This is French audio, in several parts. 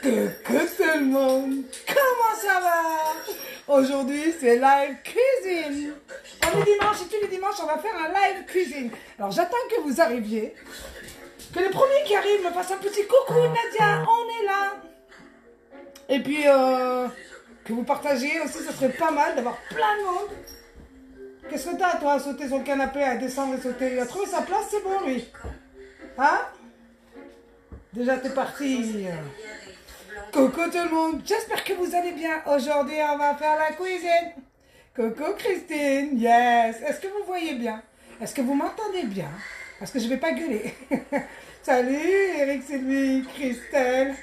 Coucou tout le monde, comment ça va? Aujourd'hui c'est live cuisine. On est dimanche et tous les dimanches on va faire un live cuisine. Alors j'attends que vous arriviez, que le premier qui arrive me fasse un petit coucou Nadia, on est là. Et puis que vous partagiez aussi, ce serait pas mal d'avoir plein de monde. Qu'est-ce que t'as toi à sauter sur le canapé, à descendre et sauter? Il a trouvé sa place, c'est bon lui. Hein? Déjà t'es parti. Coucou tout le monde, j'espère que vous allez bien. Aujourd'hui, on va faire la cuisine. Coucou Christine, yes. Est-ce que vous voyez bien? Est-ce que vous m'entendez bien? Parce que je vais pas gueuler. Salut Eric, Sylvie, Christelle,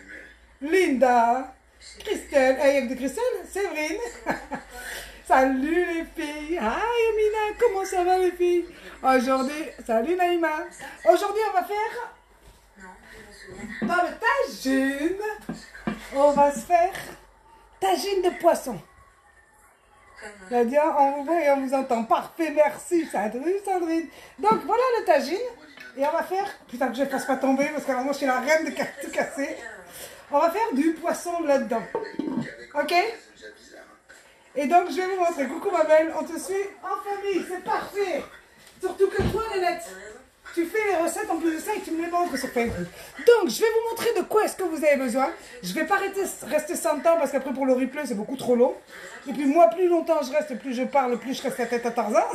Linda, Christelle. Il y a que de Christelle? Séverine. Salut les filles. Hi Amina, comment ça va les filles? Aujourd'hui, salut Naïma. Aujourd'hui, on va faire dans le tagine. On va se faire tagine de poisson. Nadia, on vous voit et on vous entend. Parfait, merci Sandrine. Donc voilà le tagine. Et on va faire... Putain que je ne fasse pas tomber parce que moi je suis la reine de tout casser. On va faire du poisson là-dedans. Ok? Et donc je vais vous montrer. Coucou ma belle, on te suit en famille, c'est parfait. Surtout que toi Nénette, tu fais les recettes en plus de ça et tu me les montres sur Facebook. Donc, je vais vous montrer de quoi est-ce que vous avez besoin. Je ne vais pas rester 100 ans parce qu'après pour le replay, c'est beaucoup trop long. Et puis moi, plus longtemps je reste, plus je parle, plus je reste la tête à Tarzan.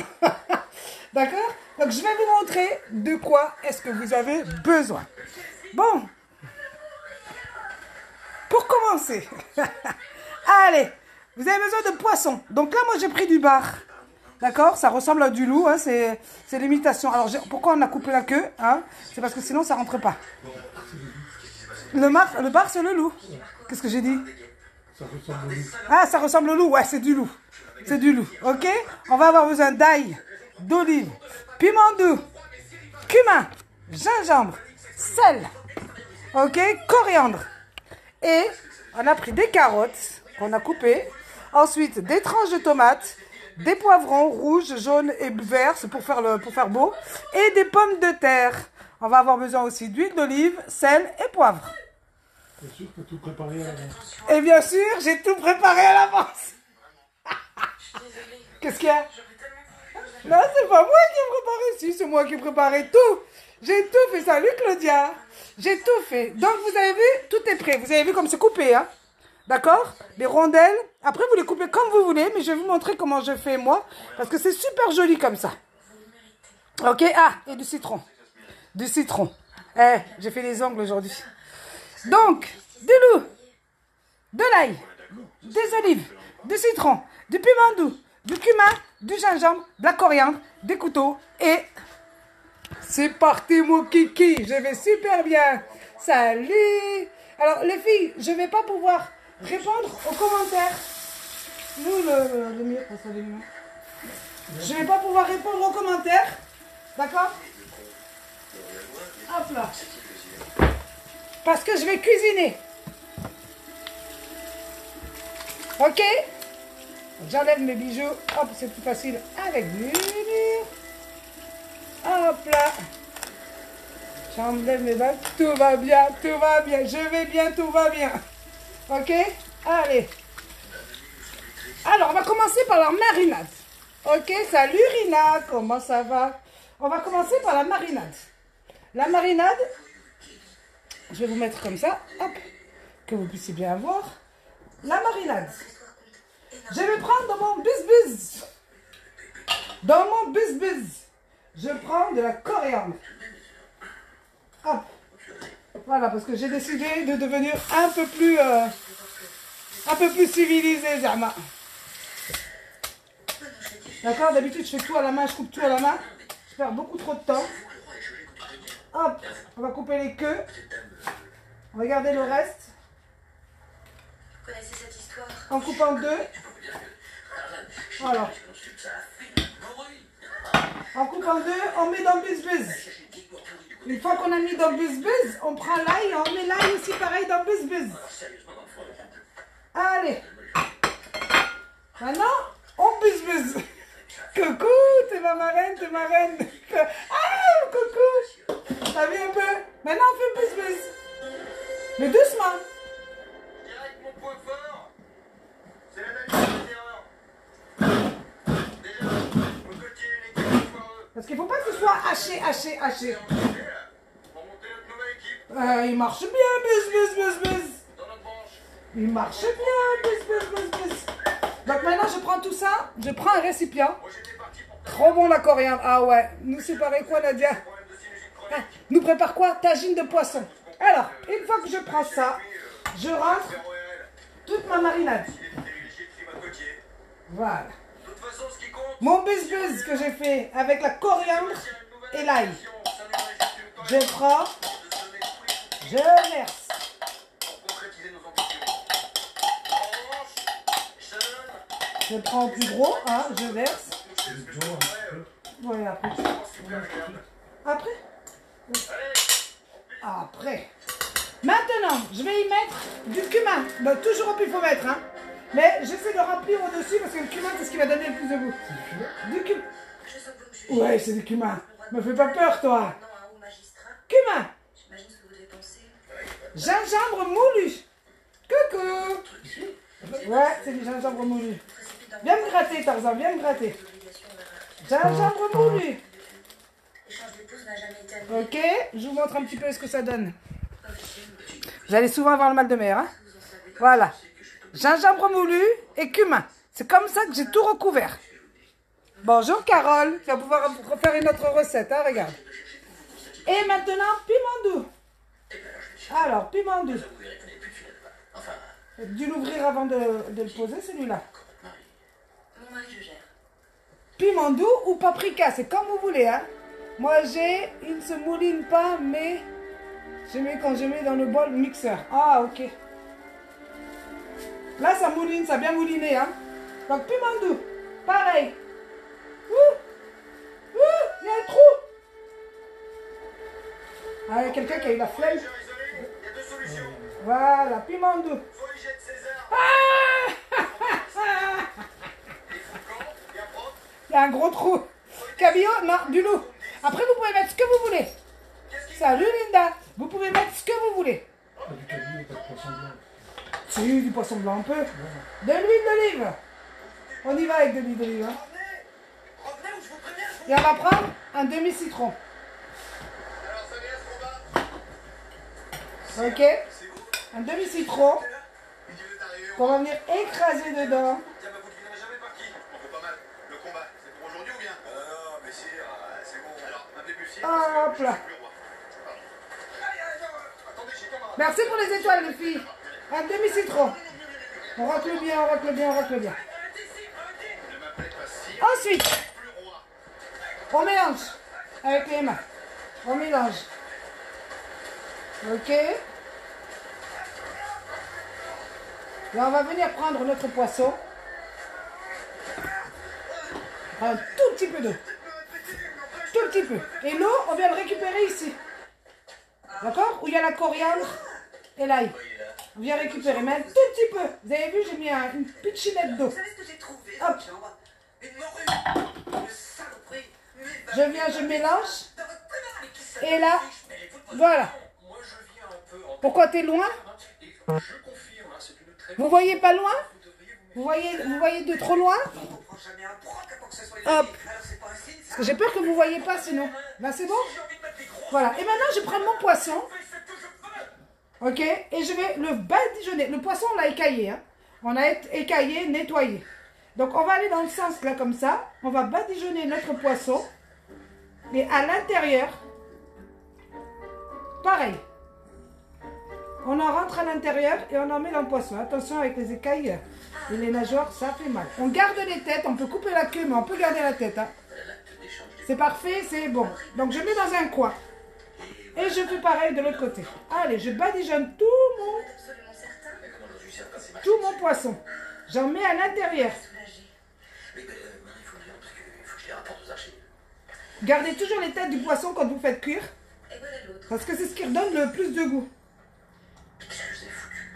D'accord? Donc, je vais vous montrer de quoi est-ce que vous avez besoin. Bon. Pour commencer. Allez, vous avez besoin de poisson. Donc là, moi, j'ai pris du bar. D'accord? Ça ressemble à du loup, hein, c'est l'imitation. Alors, pourquoi on a coupé la queue, hein? C'est parce que sinon, ça ne rentre pas. Le bar, c'est le loup. Qu'est-ce que j'ai dit? Ça ressemble au loup. Ah, ça ressemble au loup. Ouais, c'est du loup. C'est du loup. OK? On va avoir besoin d'ail, d'olive, piment doux, cumin, gingembre, sel. OK? Coriandre. Et on a pris des carottes qu'on a coupées. Ensuite, des tranches de tomates. Des poivrons rouges, jaunes et verts, c'est pour faire beau. Et des pommes de terre. On va avoir besoin aussi d'huile d'olive, sel et poivre. T'es sûr que tu as tout préparé à l'avance? Et bien sûr, j'ai tout préparé à l'avance. Qu'est-ce qu'il y a? Non, c'est pas moi qui ai préparé. Si, c'est moi qui ai préparé tout. J'ai tout fait. Salut Claudia. J'ai tout fait. Donc, vous avez vu, tout est prêt. Vous avez vu comme c'est coupé, hein? D'accord? Les rondelles. Après, vous les coupez comme vous voulez, mais je vais vous montrer comment je fais moi, parce que c'est super joli comme ça. Ok? Ah, et du citron. Du citron. Eh, j'ai fait les ongles aujourd'hui. Donc, du loup, de l'ail, des olives, du citron, du piment doux, du cumin, du gingembre, de la coriandre, des couteaux et... C'est parti mon kiki, je vais super bien. Salut! Alors, les filles, je ne vais pas pouvoir répondre aux commentaires. Nous, le mieux, ça les mieux. Je ne vais pas pouvoir répondre aux commentaires. D'accord? Hop là. Parce que je vais cuisiner. Ok? J'enlève mes bijoux. Hop, c'est plus facile avec du mur. Hop là. J'enlève mes bagues. Tout va bien, tout va bien. Je vais bien, tout va bien. Ok? Allez. Alors, on va commencer par la marinade. Ok? Salut Rina, comment ça va? On va commencer par la marinade. La marinade, je vais vous mettre comme ça. Hop. Que vous puissiez bien voir. La marinade. Je vais prendre dans mon bus-bus. Dans mon bus-bus. Je prends de la coriandre. Hop. Voilà, parce que j'ai décidé de devenir un peu plus civilisé, Zama. D'accord? D'habitude, je fais tout à la main, je coupe tout à la main. Je perds beaucoup trop de temps. Hop, on va couper les queues. On va garder le reste. Vous connaissez cette histoire? En coupant deux. Voilà. En coupant deux, on met dans le bus-bus. Une fois qu'on a mis dans le bus-bus, on prend l'ail et on met l'ail aussi pareil dans le bus-bus. Allez. Maintenant, on bus-bus. Coucou, t'es ma marraine, t'es ma reine. Ah, coucou. T'as vu un peu? Maintenant, on fait bus-bus. Mais doucement. Je dirais que mon point fort, c'est l'analyse des erreurs. Déjà, mon côté l'équipe foireux. Parce qu'il faut pas que ce soit haché. Pour monter notre nouvelle équipe Il marche bien, buzz. dans notre branche. Il marche bien, buzz. Donc maintenant, je prends tout ça, je prends un récipient. Moi j'étais parti pour Trop bon la coriandre. Ah ouais, nous séparer quoi, Nadia? problème de sinusite Ah, chronique. nous prépare quoi? Tagine de poisson. Alors, une fois que je prends ça, je rentre toute ma marinade. Il est privilégié de climat côtier. Voilà. De toute façon, ce qui compte, Mon buzz que j'ai fait avec la coriandre c'est et l'ail. ça nous reste une quand Je même prends, de se donner tous les outils je verse. pour concrétiser nos ambitions. En revanche, jeune, Je prends au plus gros, hein, je verse. c'est ce que je ferais, Ouais, après. super agréable. Après? Allez, Après. Maintenant, je vais y mettre du cumin. Bon, toujours au pifomètre, hein. Mais j'essaie de remplir au-dessus parce que le cumin, c'est ce qui va donner le plus de goût. Du cumin. Je sens que vous me jugez. Ouais, c'est du cumin. Me fais pas peur, toi. Non, un haut magistrat. Cumin. J'imagine ce que vous devez penser. Gingembre moulu. Coucou. Ouais, c'est du gingembre moulu. Précipite dans Viens me gratter, Tarzan, viens me gratter. l'obligation d'un Gingembre moulu. L'échange d'épouse n'a jamais été annulé. Ok, je vous montre un petit peu ce que ça donne. Officier, Vous allez souvent avoir le mal de mer, hein. vous en savez. Voilà. Gingembre moulu et cumin. C'est comme ça que j'ai tout recouvert. Bonjour Carole, tu vas pouvoir refaire une autre recette, hein, regarde. Et maintenant, piment doux. Alors, piment doux. Dû l'ouvrir avant de le poser, celui-là. Mon mari, je gère. Piment doux ou paprika, c'est comme vous voulez, hein. Moi, il ne se mouline pas, mais je mets quand je mets dans le bol mixeur. Ah, ok. Là, ça mouline, ça a bien mouliné, hein. Donc, piment doux, pareil. Il y a un trou. Ah, il y a quelqu'un qui a eu la flemme. j'ai isolé, il y a deux solutions. Voilà, piment doux. Soit il jette César, il fout le camp, il y a propre. Il y a un gros trou. Cabillaud, non, du loup. Après, vous pouvez mettre ce que vous voulez. Qu'est-ce qu'il Salut Linda. Vous pouvez mettre ce que vous voulez. Pas du cabillaud, pas de poisson blanc. Si, du poisson blanc un peu. De l'huile d'olive. On y va avec de l'huile d'olive. Hein. Revenez ou je vous préviens, je vous... Et on va prendre un demi-citron. Alors ça vient ce combat. Ok. C'est vous, Un demi-citron t'es là? Il dit vous êtes arrivé au... qu'on va venir écraser dedans. Tiens, bah vous devinerez jamais par qui. On fait pas mal. Le combat, c'est pour aujourd'hui ou bien? Non, mais si, c'est bon. Alors, appelez plus si. Hop là. Attendez, j'ai camarade. Merci pour les étoiles, les filles. Un demi-citron. On racle bien, on racle bien, on racle bien. Ne m'appelez pas si. Ensuite, Plus roi. on mélange avec les mains. On mélange. Ok. Et on va venir prendre notre poisson. Un tout petit peu d'eau. Tout petit peu. Et l'eau, on vient le récupérer ici. D'accord? Où il y a la coriandre et l'ail. On vient récupérer, mais un tout petit peu. Vous avez vu, j'ai mis une pitchinette d'eau. Vous savez ce que j'ai trouvé Hop. dans cette chambre? Une morue. Une saloperie. Je viens, je mélange. Et là, voilà. Moi, je viens un peu en... Pourquoi t'es loin? Et je confirme, c'est une très... Vous voyez pas loin? Vous devriez vous... Vous voyez de trop loin? On ne prend jamais un broc à quoi que ce soit. Hop. Alors c'est pas un signe, ça. Parce que j'ai peur que vous voyez pas sinon. Là, c'est bon? J'ai envie de mettre des gros... Voilà. Et maintenant, je prends mon poisson. Fais ce que je veux. Ok? Et je vais le badigeonner. Le poisson, on l'a écaillé. Hein? On a écaillé, nettoyé. Donc, on va aller dans le sens là, comme ça. On va badigeonner notre poisson. Et à l'intérieur, pareil. On en rentre à l'intérieur et on en met dans le poisson. Attention avec les écailles et les nageoires, ça fait mal. On garde les têtes, on peut couper la queue, mais on peut garder la tête. Hein. C'est parfait, c'est bon. Donc je mets dans un coin. Et je fais pareil de l'autre côté. Allez, je badigeonne Absolument certain. tout mon poisson. J'en mets à l'intérieur. Soulagé. Mais Marie, il faut le dire, parce qu'il faut que je les rapporte aux archives. Gardez toujours les têtes du poisson quand vous faites cuire. Et voilà l'autre. Parce que c'est ce qui redonne le plus de goût.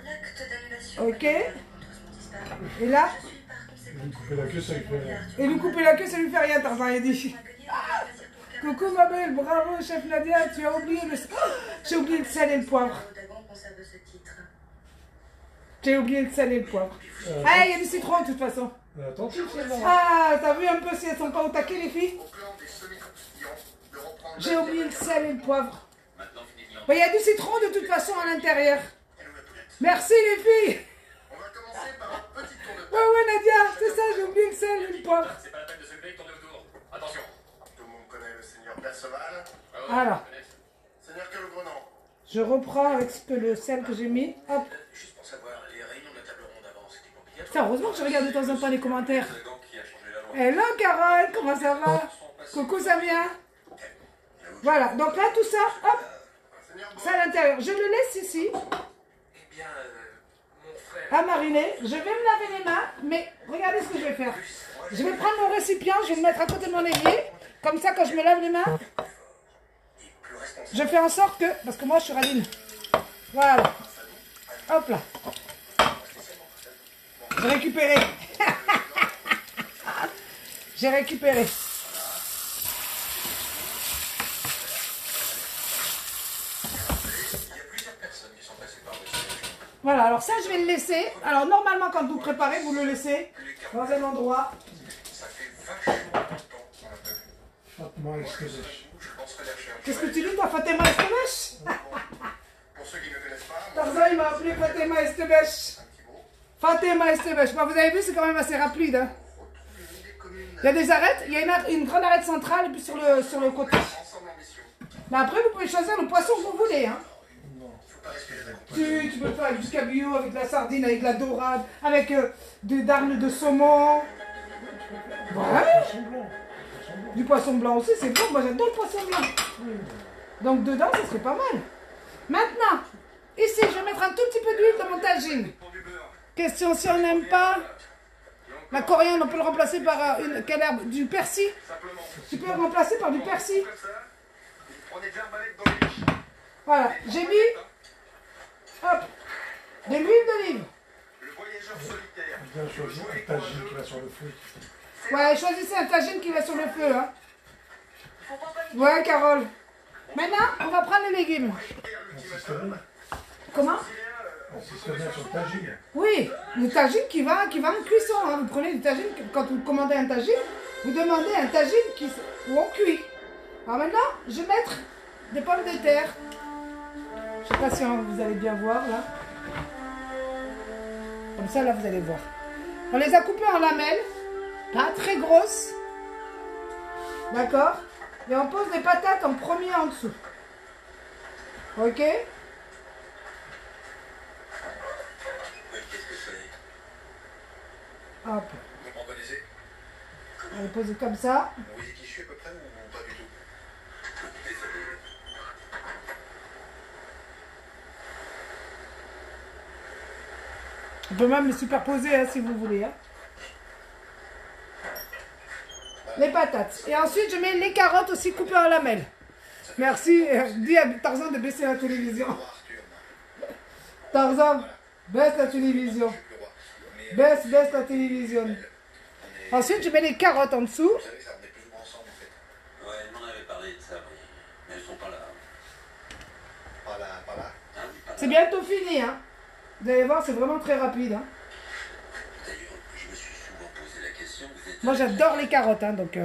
L'acte d'annulation. Ok. Malheureusement disparu. Et là, Je suis par conséquent Lui couper la queue, ça lui fait rien. et lui couper la queue, ça lui fait rien, Tarzan, il a dit. Coucou ma belle, bravo chef Nadia, tu as oublié le... Oh, j'ai oublié le sel et le poivre. Otagon conserve ce type. J'ai oublié le sel et le poivre. Ah, il y a du citron de toute façon. Attentif, c'est bon. Ah, t'as vu un peu si elles sont pas au taquet les filles? Au plan des semi-croustillants de reprendre J'ai oublié le sel et le poivre. Maintenant, fini de Il y a du citron de toute façon à l'intérieur. Et nous, la poulette. Merci les filles. On va commencer par un petit tour de table. Ouais, Nadia, c'est ça, j'ai oublié le sel et le poivre. C'est pas la peine de se lever et tourner autour. Attention. Tout le monde connaît le seigneur Perceval. Alors, Seigneur Calogrenant. je reprends avec le sel que j'ai mis. Hop. Juste pour savoir, les réunions de la table ronde avant, c'était pas obligatoire. Putain, heureusement que je regarde de temps en temps les commentaires. C'est le gant qui a changé la loi. Hello Carole, comment ça va? Coucou Samia. Voilà, donc là tout ça, hop, Seigneur ça à l'intérieur. Je le laisse ici Eh bien, mon frère. à mariner. Je vais me laver les mains, mais regardez ce que je vais faire. Je vais prendre mon récipient, je vais le mettre à côté de mon évier. Comme ça, quand je me lave les mains, je fais en sorte que, parce que moi je suis radine. Voilà. Hop là. J'ai récupéré. J'ai récupéré. Il y a plusieurs personnes qui sont passées par le siège. Voilà, alors ça je vais le laisser. Alors normalement quand vous préparez, vous le laissez dans un endroit. Ça fait vachement longtemps qu'on l'a pas vu. Fatma Eskedesh. Je penserai la recherche. Qu'est-ce que tu dis toi, Fatima Estebesh? Pour ceux qui ne connaissent pas, Tarzan il m'a appelé Fatima Estebesh. un petit mot. Fatima Estebesh. Bon, vous avez vu, c'est quand même assez rapide. Hein. Retrouver une idée commune. Il y a des arêtes, il y a une grande arête centrale et puis sur le côté. Ensemble en mission. Mais après, vous pouvez choisir le poisson que vous voulez. Hein. Faut pas respirer la Tu peux faire avec du cabillaud, avec de la sardine, avec de la dorade, avec des darnes de saumon. Ouais. Poisson blanc. Du poisson blanc aussi, c'est bon. Moi, j'adore le poisson blanc. Donc, dedans, ça serait pas mal. Maintenant, ici, je vais mettre un tout petit peu d'huile dans mon tagine. pour du beurre. Question, si on n'aime pas la coriandre, on peut le remplacer par quelle herbe? Du persil. Simplement. Tu peux le remplacer par du persil. Comme ça, vous prenez bien un balai dans les niches. Voilà, j'ai mis, hop, de l'huile d'olive. Le voyageur solitaire. Bien choisi un tagine qui va sur le feu. Ouais, choisissez un tagine qui va sur le feu. Hein. Ouais, Carole. Maintenant, on va prendre les légumes. On s'y Comment? connaît sur le tagine. Oui, le tagine qui va en cuisson. Hein. Vous prenez le tagine, quand vous commandez un tagine, vous demandez un tagine où on cuit. Alors maintenant, je vais mettre des pommes de terre. Je sais pas si vous allez bien voir là. Comme ça, là, vous allez voir. On les a coupées en lamelles, pas très grosses. D'accord? Et on pose les patates en premier en dessous. Ok? Qu'est-ce que c'est? Hop. Vous m'en connaissez? On les pose comme ça. Vous voyez qui je suis à peu près ou pas du tout? Désolé. On peut même les superposer hein, si vous voulez. Hein. Les patates. Et ensuite, je mets les carottes aussi coupées en lamelles. Merci. Dis à Tarzan de baisser la télévision. Tarzan, baisse la télévision. Baisse la télévision. Ensuite, je mets les carottes en dessous. Vous savez, ça, on est plus ou moins ensemble en fait. Ouais, elle m'en avait parlé de ça, mais elles sont pas là. Pas là, pas là. Hein, pas là. C'est bientôt fini. Hein. Vous allez voir, c'est vraiment très rapide. Hein. D'ailleurs, je me suis souvent posé la question, vous êtes... Moi, j'adore les carottes. Hein, donc,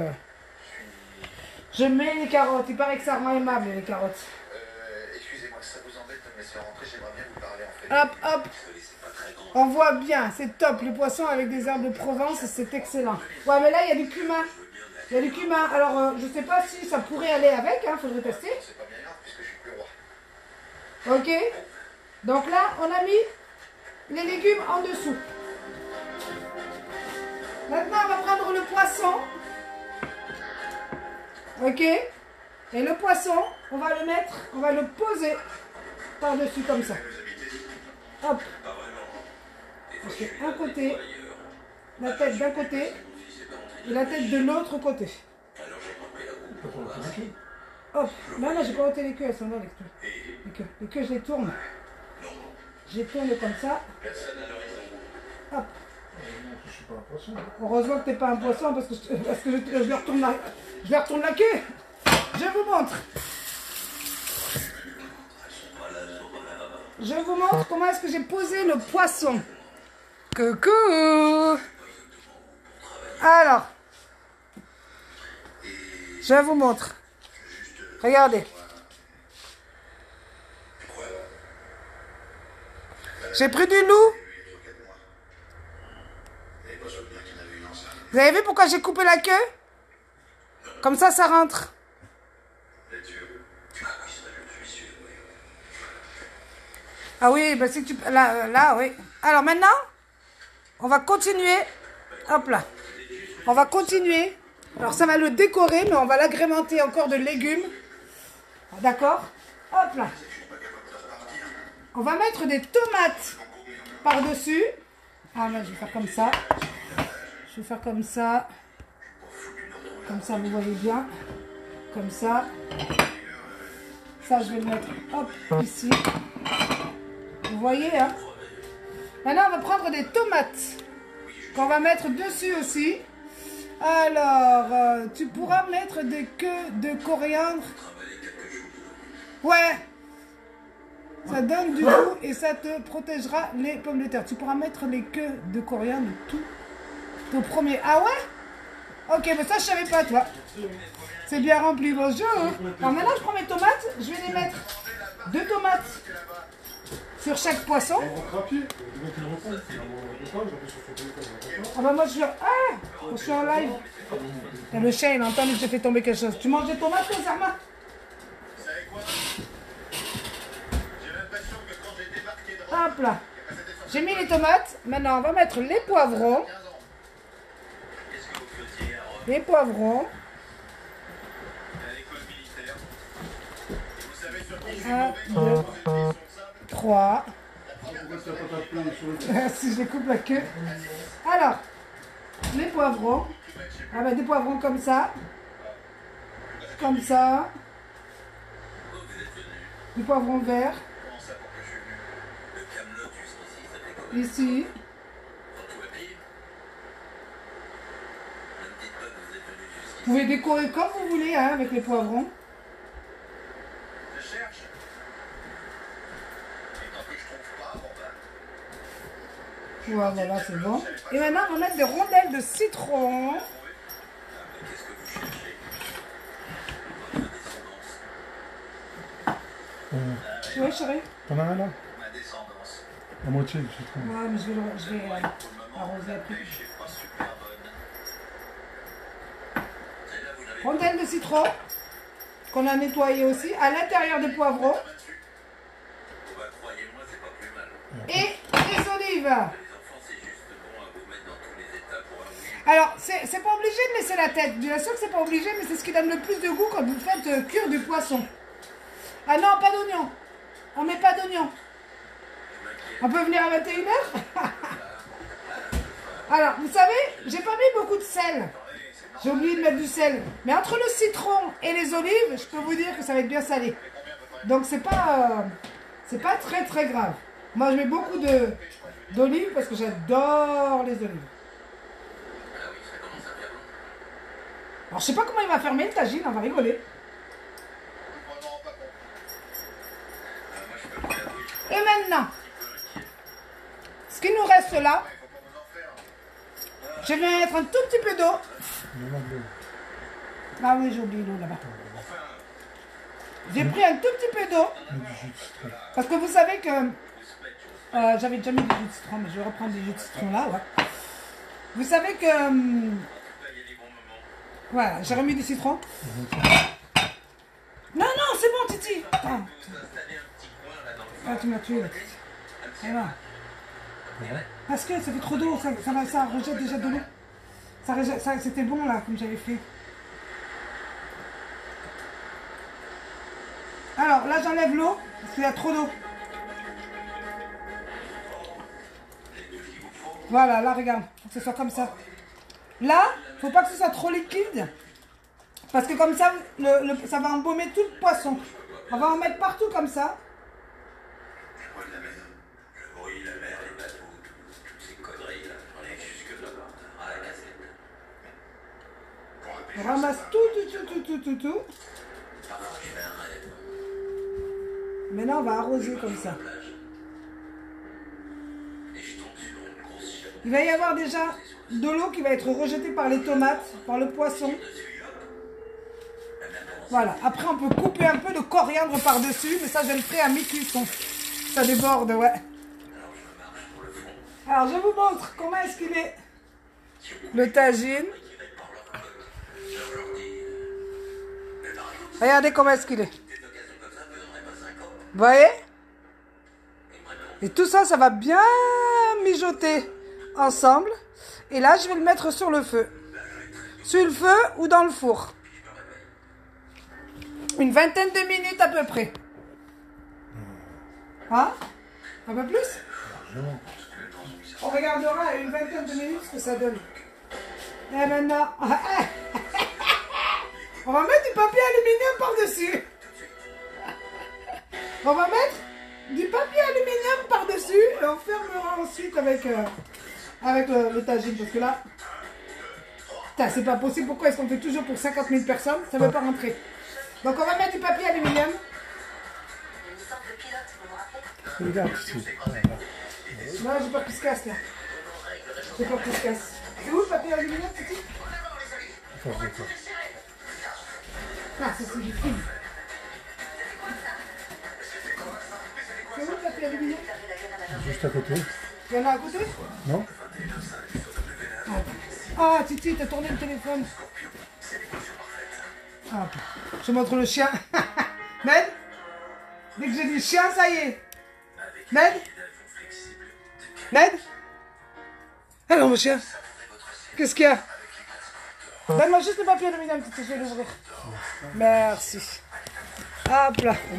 je mets les carottes. Il paraît que ça rend aimable, les carottes. Excusez-moi, si ça vous embête de me laisser rentrer, j'aimerais bien vous parler en fait. Hop, hop. Désolé, c'est pas très grand. On voit bien, c'est top. Le poisson avec des herbes de Provence, c'est excellent. Ouais, mais là, il y a du cumin. Il y a du cumin. Alors, je sais pas si ça pourrait aller avec. Hein, faudrait tester. C'est pas bien grave puisque je suis plus roi. Ok. Donc là, on a mis les légumes en dessous. Maintenant, on va prendre le poisson. Ok. Et le poisson, on va le mettre, on va le poser par-dessus comme ça. Hop. Pas vraiment. Des fois, Ok, je suis un là, côté. des fois ailleurs. La tête d'un côté Mon fils est pas rentré. et la tête de l'autre côté. Alors j'ai coupé la coupe Pas pour pour voir le si... cul. Hop. Non, j'ai pas ôté les queues, elles sont là les queues. Les queues. Les queues, je les tourne. Je les tourne comme ça. Personne à l'horizon. Hop. Non, je suis pas un poisson. Heureusement que t'es pas un poisson parce que je lui retourne la queue. Je vous montre. Elles sont pas là, elles sont pas là. je vous montre comment est-ce que j'ai posé le poisson. Coucou. Alors, je vous montre. Regardez. J'ai pris du loup. Vous avez vu pourquoi j'ai coupé la queue? Comme ça rentre. Ah oui, bah si tu... Là, oui. Alors maintenant, on va continuer. Hop là. On va continuer. Alors ça va le décorer, mais on va l'agrémenter encore de légumes. D'accord? Hop là. On va mettre des tomates par-dessus. Ah là, je vais faire comme ça. Je vais faire comme ça. Comme ça, vous voyez bien. Comme ça. Ça, je vais le mettre, hop, ici. Vous voyez, hein? Maintenant, on va prendre des tomates qu'on va mettre dessus aussi. Alors, tu pourras mettre des queues de coriandre. Ouais. Ça donne du goût et ça te protégera les pommes de terre. Tu pourras mettre les queues de coriandre tout au premier. Ah ouais? Ok, mais ça, je savais pas, toi. C'est bien rempli, bonjour. Alors maintenant, je prends mes tomates. Je vais les mettre 2 tomates sur chaque poisson. Ah bah moi, je suis en live. Et le chien, il a entendu que j'ai fait tomber quelque chose. Tu manges des tomates, toi, Zarma? Vous savez quoi? J'ai l'impression que quand j'ai débarqué de Rome, Hop là. J'ai mis les tomates. Maintenant, on va mettre les poivrons. Les poivrons. à l'école militaire, et vous savez sur qui je suis 1, mauvais? 2, 3. Si je les coupe la queue. Alors, les poivrons. Ah bah des poivrons comme ça. Comme ça. Des poivrons verts. Comment ça, pour que je suis venu? Le Camelot jusqu'ici, ça fait combien? Ici. Quand tout va bien? Ne me dites pas que vous êtes venu jusqu'ici. Vous pouvez décorer comme vous voulez, hein, avec les poivrons. Je cherche. Et tant que je trouve pas, bon ben, Voilà, c'est bon. Et maintenant, on va mettre des rondelles de citron. Mais qu'est-ce que vous cherchez? Votre descendance. Oui, chérie. T'en as un là? ma descendance. La moitié du citron. Ouais, mais je vais Pour le moment, arroser la après. pêche est pas super bonne. Celle-là, vous n'avez Rondelles de citron qu'on a nettoyé aussi à l'intérieur des poivrons. pas dessus. Bon bah, croyez-moi, c'est pas plus mal. Et les olives. Les enfants, c'est juste bon à vous mettre dans tous les états pour un oui. Alors, c'est pas obligé de laisser la tête. Bien sûr que c'est pas obligé, mais c'est ce qui donne le plus de goût quand vous faites cuire du poisson. Ah non, pas d'oignon. On met pas d'oignon. On peut venir à 21h. Alors, vous savez, j'ai pas mis beaucoup de sel. J'ai oublié de mettre du sel. Mais entre le citron et les olives, je peux vous dire que ça va être bien salé. Donc, c'est pas très très grave. Moi, je mets beaucoup d'olives parce que j'adore les olives. Ah oui, ça commence à faire long. Alors, je sais pas comment il va fermer le tagine, on va rigoler. On m'en rend pas compte. Moi, je peux vous l'avouer, je suis Et maintenant, un petit peu inquiet. ce qui nous reste là, Il faut pas vous en faire. je vais mettre un tout petit peu d'eau. Il y en a deux. Ah oui, j'ai oublié l'eau là-bas. J'ai pris un tout petit peu d'eau. Et du jus de citron. Parce que vous savez que j'avais déjà mis du jus de citron, mais je vais reprendre du jus de citron là, ouais. Vous savez que... Là, il y a des bons moments. voilà, j'ai remis du citron. Non, non, c'est bon, Titi. Ah, Vous installez un petit coin là dans le fond. tu m'as tué là. Voilà. Parce que ça fait trop d'eau, ça rejette déjà de l'eau. C'était bon là, comme j'avais fait. Alors là, j'enlève l'eau, parce qu'il y a trop d'eau. Voilà, là, regarde, faut que ce soit comme ça. Là, faut pas que ce soit trop liquide, parce que comme ça, ça va embaumer tout le poisson. On va en mettre partout comme ça. Je vois de la mer. Le bruit, la mer, les bateaux, toutes ces conneries là. J'en ai jusque là-bas, à la casette. On ramasse tout. Parfois, je fais un rêve. Maintenant, on va arroser comme ça. Plage. Il va y avoir déjà de l'eau qui va être rejetée par les tomates, par le poisson. Voilà. Après, on peut couper un peu de coriandre par-dessus, mais ça, je le ferai à mi-cuisson. Ça déborde, ouais. Alors, je vous montre comment est-ce qu'il est. Le tagine. Regardez comment est-ce qu'il est. Vous voyez? Et tout ça, ça va bien mijoter ensemble. Et là, je vais le mettre sur le feu. Sur le feu ou dans le four. Une vingtaine de minutes à peu près. Hein? Un peu plus? On regardera à une vingtaine de minutes ce que ça donne. Et maintenant, on va mettre du papier aluminium par-dessus. On va mettre du papier aluminium par-dessus et on fermera ensuite avec le tagine. Parce que là, c'est pas possible. Pourquoi est-ce qu'on fait toujours pour 50 000 personnes? Ça ne veut pas rentrer. Donc on va mettre du papier aluminium. Regarde ici. Non, j'ai peur qu'il se casse là. J'ai peur qu'il se casse. C'est où le papier aluminium, petit? Attends, je vais faire. Ah, ça c'est du film. C'est où le papier aluminium? Juste à côté. Il y en a à côté? Non? Ah, Titi, t'as tourné le téléphone. Ah, je montre le chien. Ned? Dès que j'ai dit chien, ça y est. Ned? Ned? Alors, mon chien. Qu'est-ce qu'il y a? Donne-moi juste le papier aluminium, Titi, je vais l'ouvrir. Merci. Hop là. C'est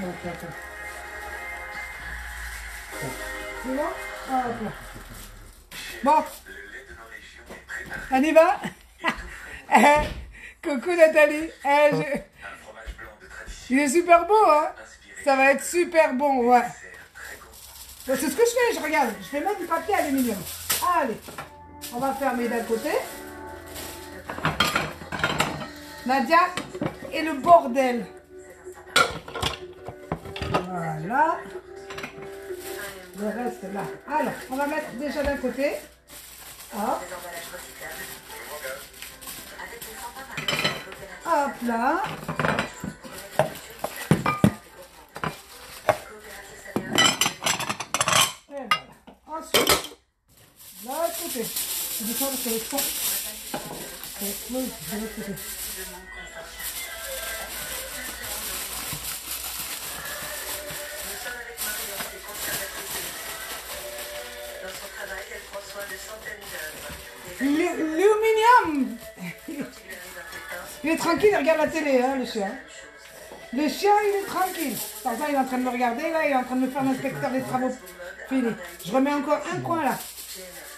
bon? Hop là. Bon. On y va? Coucou Nathalie. Il est super beau, hein? Ça va être super bon, ouais. C'est ce que je fais, je regarde. Je vais mettre du papier aluminium. Allez. On va fermer d'un côté. Nadia et le bordel. Voilà. Le reste là. Alors, on va mettre déjà d'un côté. Hop. Hop là. Et voilà. Ensuite, de l'autre côté. Je descends parce que le fond. Oui, de l'autre côté. L'aluminium. Il est tranquille, il regarde la télé, hein, le chien. Le chien, il est tranquille. Par ça, il est en train de me regarder, là, il est en train de me faire l'inspecteur des travaux. Fini. Je remets encore un coin, là.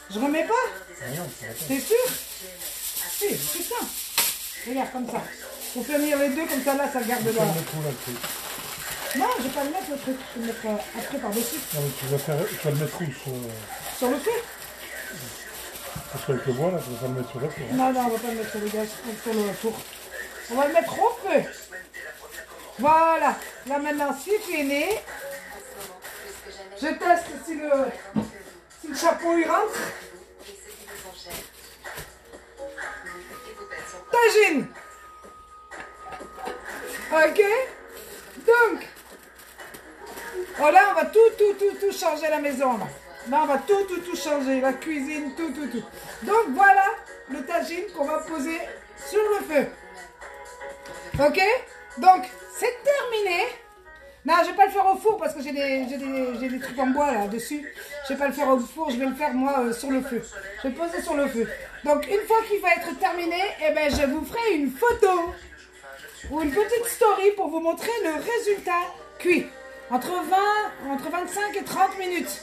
Je remets pas? C'est sûr? Si, putain. Regarde, comme ça. Pour faire venir les deux, comme ça, là, ça garde là. Non, je vais pas le mettre, le truc. Je vais le mettre après par-dessus. Non, mais tu vas le mettre où Sur le feu? Parce qu'avec le bois, là, tu vas pas le mettre sur le feu. Hein. Non, on va pas le mettre sur le gaz, sur le four. On va le mettre au feu. Voilà. Là maintenant, c'est fini. Je teste si le chapeau il rentre. Tagine. Ok. Donc, oh là, on va tout changer à la maison. Là, on va tout changer. La cuisine, tout. Donc, voilà le tagine qu'on va poser sur le feu. Ok? Donc, c'est terminé. Non, je vais pas le faire au four parce que j'ai des trucs en bois là dessus. Je vais pas le faire au four, je vais le faire moi sur le feu. Je vais le poser sur le feu. Donc, une fois qu'il va être terminé, eh ben, je vous ferai une photo ou une petite story pour vous montrer le résultat cuit. Entre 25 et 30 minutes.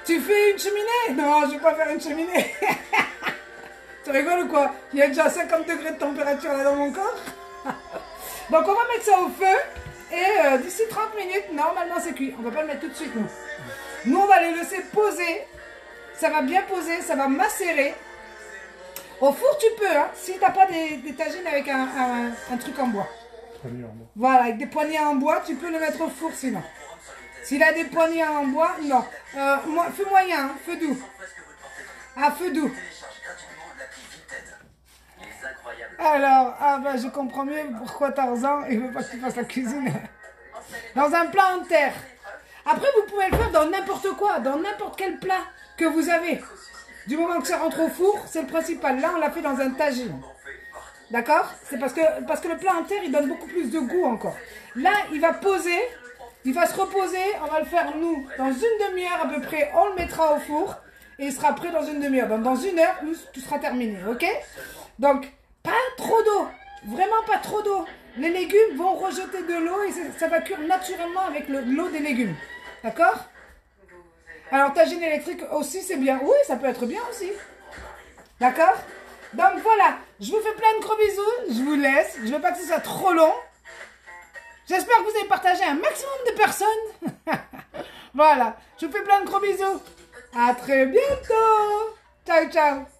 Tu fais une cheminée? Non, je vais pas faire une cheminée. Tu rigoles ou quoi? Il y a déjà 50 degrés de température là dans mon corps. Donc on va mettre ça au feu. Et d'ici 30 minutes, normalement c'est cuit. On va pas le mettre tout de suite nous. Nous on va les laisser poser. Ça va bien poser, ça va macérer. Au four tu peux, hein, si t'as pas des tagines avec un truc en bois. Voilà, avec des poignées en bois, tu peux le mettre au four sinon. S'il a des poignées en bois, non. Feu moyen, hein, feu doux. À feu doux. Télécharge gratuitement l'appli Vinted. Il est incroyable. Alors, ah bah je comprends mieux pourquoi Tarzan, il veut pas que tu fasses la cuisine dans un plat en terre. Après, vous pouvez le faire dans n'importe quoi, dans n'importe quel plat que vous avez. Du moment que ça rentre au four, c'est le principal. Là, on l'a fait dans un tagine. D'accord? C'est parce que le plat en terre, il donne beaucoup plus de goût encore. Là, il va poser, il va se reposer. On va le faire, nous, dans une demi-heure à peu près. On le mettra au four et il sera prêt dans une demi-heure. Donc, dans une heure, tout sera terminé. Ok? Donc, pas trop d'eau. Vraiment pas trop d'eau. Les légumes vont rejeter de l'eau et ça va cuire naturellement avec l'eau des légumes. D'accord? Alors, tagine électrique aussi, c'est bien. Oui, ça peut être bien aussi. D'accord? Donc, voilà. Je vous fais plein de gros bisous. Je vous laisse. Je ne veux pas que ce soit trop long. J'espère que vous avez partagé un maximum de personnes. Voilà. Je vous fais plein de gros bisous. À très bientôt. Ciao, ciao.